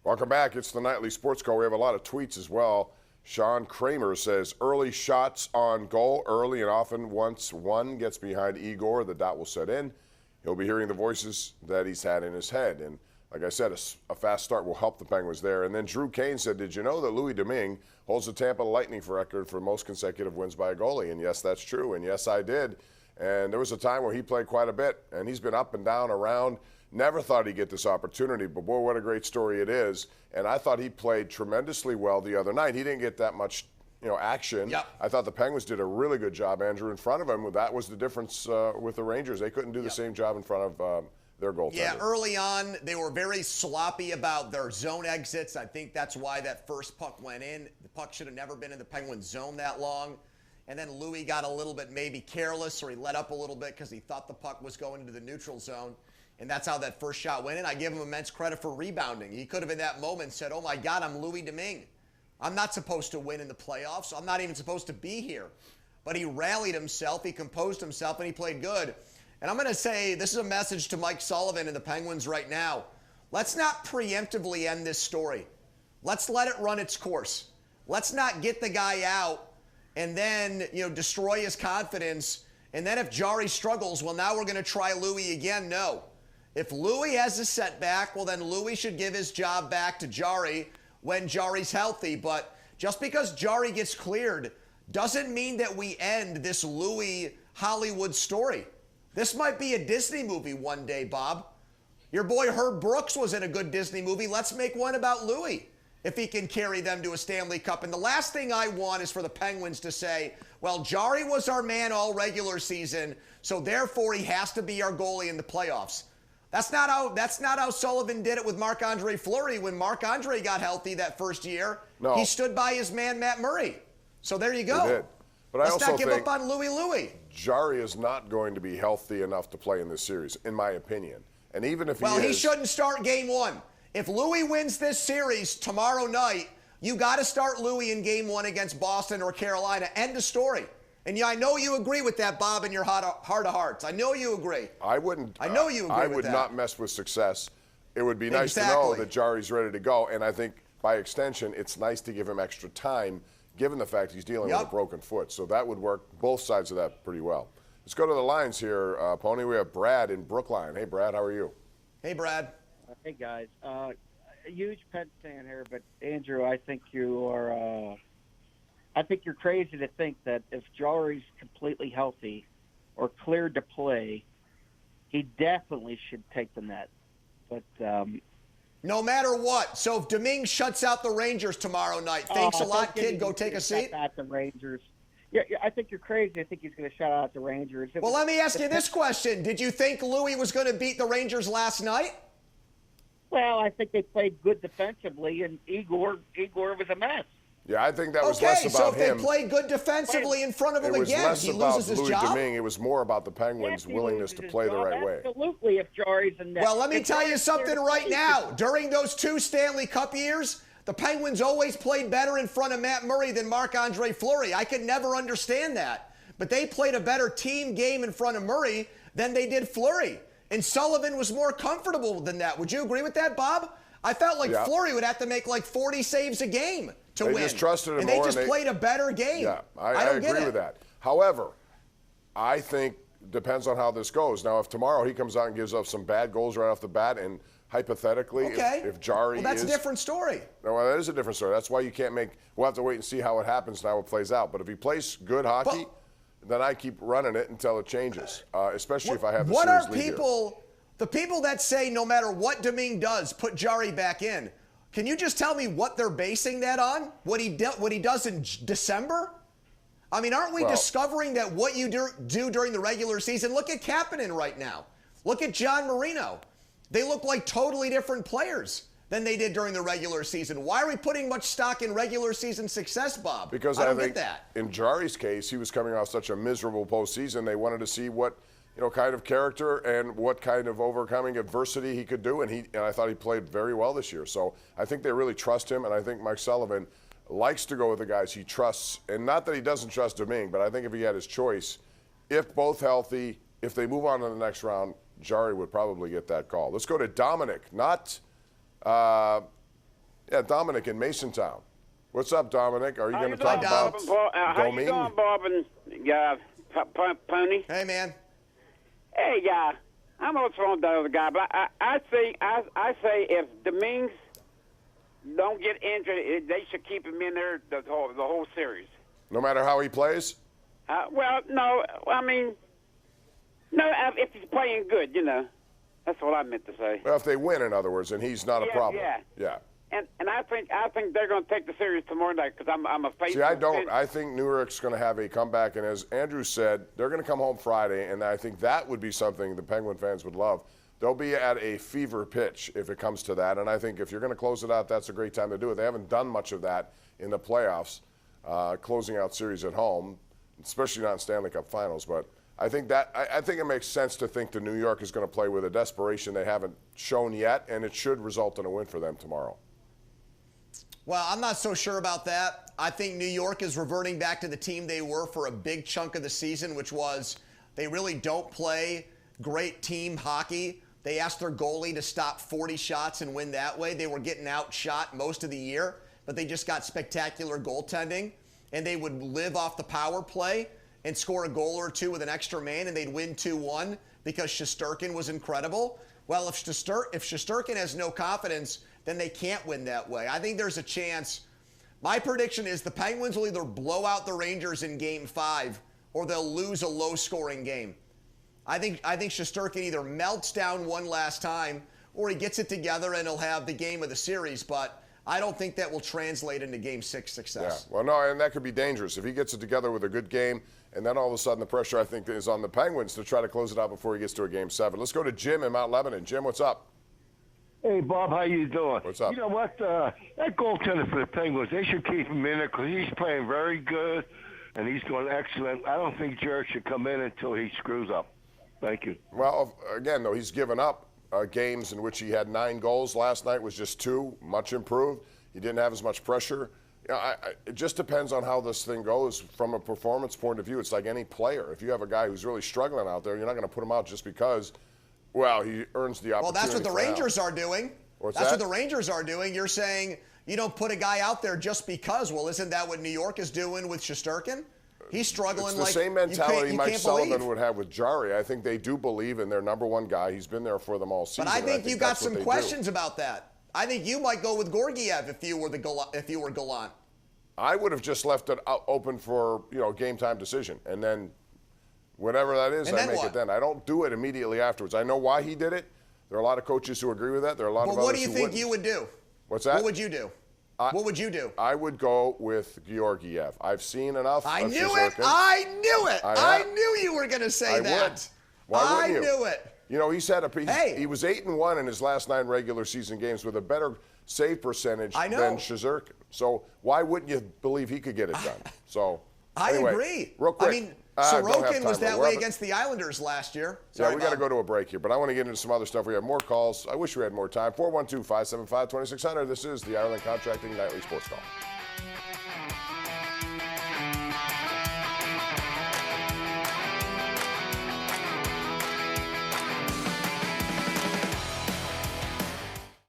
Welcome back. It's the Nightly Sports Call. We have a lot of tweets as well. Sean Kramer says, early shots on goal early and often once one gets behind Igor, the dot will set in. He'll be hearing the voices that he's had in his head. And like I said, a fast start will help the Penguins there. And then Drew Kane said, did you know that Louis Domingue holds the Tampa Lightning record for most consecutive wins by a goalie? And yes, that's true. And yes, I did. And there was a time where he played quite a bit. And he's been up and down around. Never thought he'd get this opportunity, but boy, what a great story it is. And I thought he played tremendously well the other night. He didn't get that much, action. Yep. I thought the Penguins did a really good job, Andrew, in front of him. That was the difference with the Rangers. They couldn't do the same job in front of their goaltender. Yeah, early on, they were very sloppy about their zone exits. I think that's why that first puck went in. The puck should have never been in the Penguins zone that long. And then Louis got a little bit maybe careless, or he let up a little bit because he thought the puck was going into the neutral zone. And that's how that first shot went in. I give him immense credit for rebounding. He could have in that moment said, oh my God, I'm Louis Domingue. I'm not supposed to win in the playoffs. I'm not even supposed to be here. But he rallied himself, he composed himself, and he played good. And I'm going to say, this is a message to Mike Sullivan and the Penguins right now. Let's not preemptively end this story. Let's let it run its course. Let's not get the guy out and then, destroy his confidence. And then if Jari struggles, well, now we're going to try Louis again. No. If Louis has a setback, well, then Louis should give his job back to Jari when Jari's healthy. But just because Jari gets cleared doesn't mean that we end this Louis Hollywood story. This might be a Disney movie one day, Bob. Your boy Herb Brooks was in a good Disney movie. Let's make one about Louis if he can carry them to a Stanley Cup. And the last thing I want is for the Penguins to say, well, Jari was our man all regular season, so therefore he has to be our goalie in the playoffs. That's not how Sullivan did it with Marc-Andre Fleury. When Marc-Andre got healthy that first year, he stood by his man, Matt Murray. So there you go. He did. But Let's I also not give up on Louis. Jari is not going to be healthy enough to play in this series, in my opinion. And even if he shouldn't start game one. If Louis wins this series tomorrow night, you got to start Louis in game one against Boston or Carolina. End of story. And I know you agree with that, Bob, in your heart of hearts. I know you agree. I wouldn't. I know you agree with that. I would not mess with success. It would be nice to know that Jari's ready to go. And I think, by extension, it's nice to give him extra time, given the fact he's dealing with a broken foot. So that would work both sides of that pretty well. Let's go to the lines here, Pony. We have Brad in Brookline. Hey, Brad, how are you? Hey, Brad. Hey, guys. A huge Penn fan here, but Andrew, I think you are I think you're crazy to think that if Jari's completely healthy or cleared to play, he definitely should take the net. But no matter what. So if Domingue shuts out the Rangers tomorrow night, thanks a lot, kid. Go take a seat. At the Rangers. Yeah, I think you're crazy. I think he's going to shut out the Rangers. Well, let me ask you this question. Did you think Louis was going to beat the Rangers last night? Well, I think they played good defensively, and Igor was a mess. Yeah, I think that was less about him. Okay, so if they play good defensively in front of him again, he loses his job? Domingue. It was more about the Penguins' willingness to play the right way. Absolutely, if Jari's in net. Well, let me tell you something right now. During those two Stanley Cup years, the Penguins always played better in front of Matt Murray than Marc-Andre Fleury. I could never understand that. But they played a better team game in front of Murray than they did Fleury. And Sullivan was more comfortable than that. Would you agree with that, Bob? I felt like Fleury would have to make like 40 saves a game to win. They just trusted him and more. They just played a better game. Yeah, I agree with that. However, I think depends on how this goes. Now, if tomorrow he comes out and gives up some bad goals right off the bat, and hypothetically, if Jari that's a different story. No, well, that is a different story. That's why you can't make – we'll have to wait and see how it happens and how it plays out. But if he plays good hockey, then I keep running it until it changes, especially if I have the series lead here. The people that say no matter what Domingue does, put Jari back in, can you just tell me what they're basing that on? What he does in December? I mean, aren't we discovering that what you do during the regular season? Look at Kapanen right now. Look at John Marino. They look like totally different players than they did during the regular season. Why are we putting much stock in regular season success, Bob? Because I don't think get that. In Jari's case, he was coming off such a miserable postseason. They wanted to see what kind of character and what kind of overcoming adversity he could do, and I thought he played very well this year. So I think they really trust him, and I think Mike Sullivan likes to go with the guys he trusts. And not that he doesn't trust Domingue, but I think if he had his choice, if both healthy, if they move on to the next round, Jari would probably get that call. Let's go to Dominic, not Yeah, Dominic in Masontown. What's up, Dominic? Are you going to talk Dom? about How you doing, Bob and Pony? Hey, man. Hey, I'm also on the other guy, but I say if Dominguez don't get injured, they should keep him in there the whole series. No matter how he plays? Well, no, I mean, no, if he's playing good, that's what I meant to say. Well, if they win, in other words, and he's not a problem. Yeah. And I think they're going to take the series tomorrow night because I'm a faithful. See, I don't. I think New York's going to have a comeback, and as Andrew said, they're going to come home Friday, and I think that would be something the Penguin fans would love. They'll be at a fever pitch if it comes to that, and I think if you're going to close it out, that's a great time to do it. They haven't done much of that in the playoffs, closing out series at home, especially not in Stanley Cup Finals. But I think it makes sense to think that New York is going to play with a desperation they haven't shown yet, and it should result in a win for them tomorrow. Well, I'm not so sure about that. I think New York is reverting back to the team they were for a big chunk of the season, which was they really don't play great team hockey. They asked their goalie to stop 40 shots and win that way. They were getting outshot most of the year, but they just got spectacular goaltending, and they would live off the power play and score a goal or two with an extra man, and they'd win 2-1 because Shesterkin was incredible. Well, if Shesterkin has no confidence, then they can't win that way. I think there's a chance. My prediction is the Penguins will either blow out the Rangers in Game 5 or they'll lose a low-scoring game. I think Shesterkin either melts down one last time or he gets it together and he'll have the game of the series, but I don't think that will translate into Game 6 success. Yeah, well, no, and that could be dangerous. If he gets it together with a good game, and then all of a sudden the pressure, I think, is on the Penguins to try to close it out before he gets to a Game 7. Let's go to Jim in Mount Lebanon. Jim, what's up? Hey, Bob, how you doing? What's up? You know what? That goaltender for the Penguins, they should keep him in there because he's playing very good and he's doing excellent. I don't think Jerry should come in until he screws up. Thank you. Well, again, though, he's given up games in which he had 9 goals. Last night was just 2, much improved. He didn't have as much pressure. You know, it just depends on how this thing goes from a performance point of view. It's like any player. If you have a guy who's really struggling out there, you're not going to put him out just because, well, he earns the opportunity. Well, that's what the Rangers are doing. That's what the Rangers are doing. You're saying you don't put a guy out there just because. Well, isn't that what New York is doing with Shesterkin? He's struggling. It's the same mentality Mike Sullivan would have with Jari. I think they do believe in their number one guy. He's been there for them all season. But I think you got some questions about that. I think you might go with Georgiev if you were Gallant. I would have just left it open for game time decision, and then whatever that is, I make it then. I don't do it immediately afterwards. I know why he did it. There are a lot of coaches who agree with that. There are a lot of others who wouldn't. But what do you think you would do? What's that? What would you do? What would you do? I would go with Georgiev. I've seen enough. I of knew Shesterkin. it. I knew it. I knew you were going to say that. Would. Why wouldn't you? I knew it. You know, he's had he was 8-1 in his last 9 regular season games with a better save percentage than Shesterkin. So why wouldn't you believe he could get it done? So anyway, I agree. Real quick, I mean, Sorokin was that way against the Islanders last year. Sorry, we got to go to a break here, but I want to get into some other stuff. We have more calls. I wish we had more time. 412-575-2600. This is the Ireland Contracting Nightly Sports Call.